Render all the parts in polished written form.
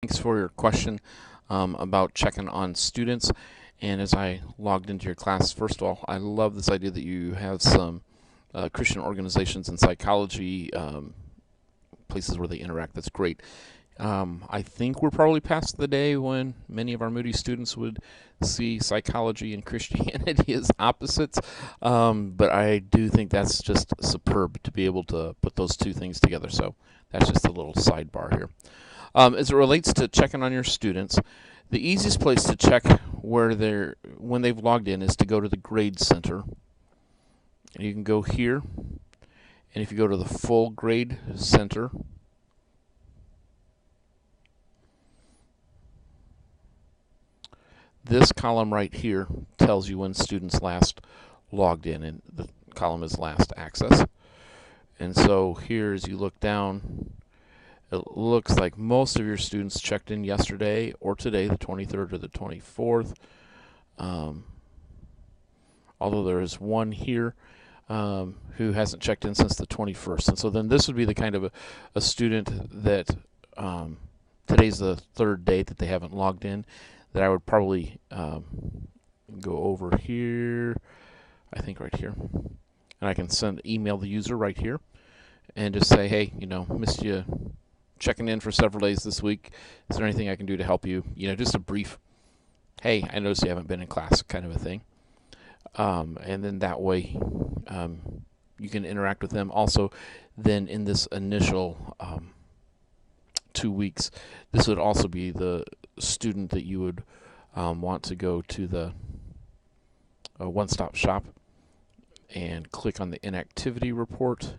Thanks for your question about checking on students. And as I logged into your class, first of all, I love this idea that you have some Christian organizations and psychology places where they interact. That's great. I think we're probably past the day when many of our Moody students would see psychology and Christianity as opposites, but I do think that's just superb to be able to put those two things together. So that's just a little sidebar here. As it relates to checking on your students, the easiest place to check when they've logged in is to go to the Grade Center. And you can go here, and if you go to the Full Grade Center, this column right here tells you when students last logged in, and the column is last access. And so here, as you look down, it looks like most of your students checked in yesterday or today, the 23rd or the 24th. Although there is one here who hasn't checked in since the 21st. And so then this would be the kind of a student that today's the third day that they haven't logged in, that I would probably go over here, I think right here. And I can email the user right here and just say, hey, missed you checking in for several days this week. Is there anything I can do to help you? Just a brief, hey, I noticed you haven't been in class kind of a thing. And then that way you can interact with them. Also, then in this initial 2 weeks, this would also be the student that you would want to go to the one-stop shop and click on the inactivity report,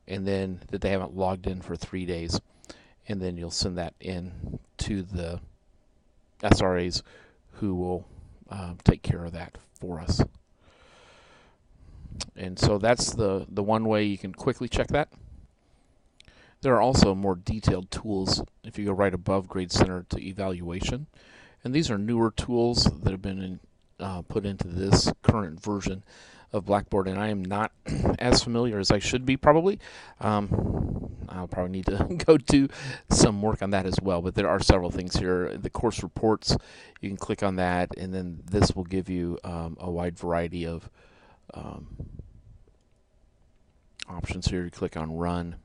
and then that they haven't logged in for 3 days, and then you'll send that in to the SRAs who will take care of that for us. And so that's the one way you can quickly check that. There are also more detailed tools if you go right above Grade Center to Evaluation, and these are newer tools that have been put into this current version of Blackboard, and I am not as familiar as I should be probably. I'll probably need to go do some work on that as well, but there are several things here. The course reports, you can click on that, and then this will give you a wide variety of options here. You click on Run,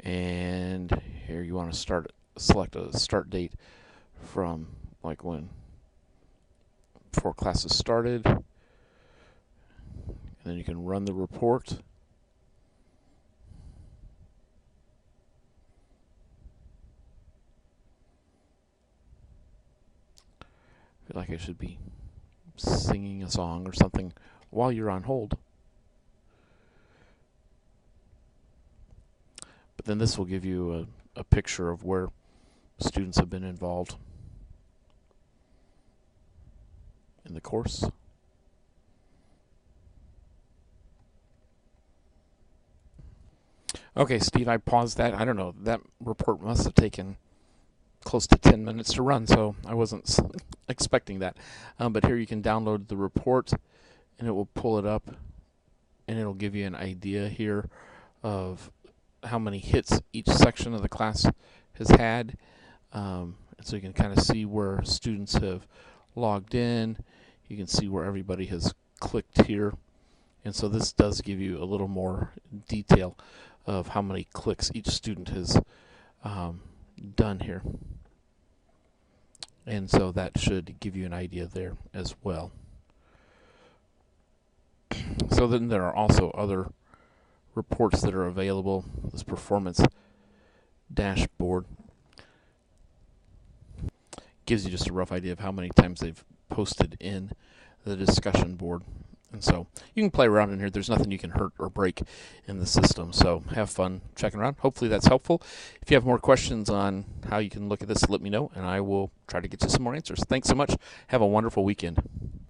and here you want to select a start date from like before classes started, and then you can run the report. I feel like I should be singing a song or something while you're on hold. But then this will give you a picture of where students have been involved in the course. Okay, Steve, I paused that. I don't know, that report must have taken close to 10 minutes to run, so I wasn't expecting that. But here you can download the report, and it will pull it up, and it'll give you an idea here of how many hits each section of the class has had. So you can kind of see where students have logged in. You can see where everybody has clicked here. And so this does give you a little more detail of how many clicks each student has done here. And so that should give you an idea there as well. So then there are also other reports that are available. This performance dashboard gives you just a rough idea of how many times they've posted in the discussion board. And so you can play around in here. There's nothing you can hurt or break in the system. So have fun checking around. Hopefully that's helpful. If you have more questions on how you can look at this, let me know, and I will try to get you some more answers. Thanks so much. Have a wonderful weekend.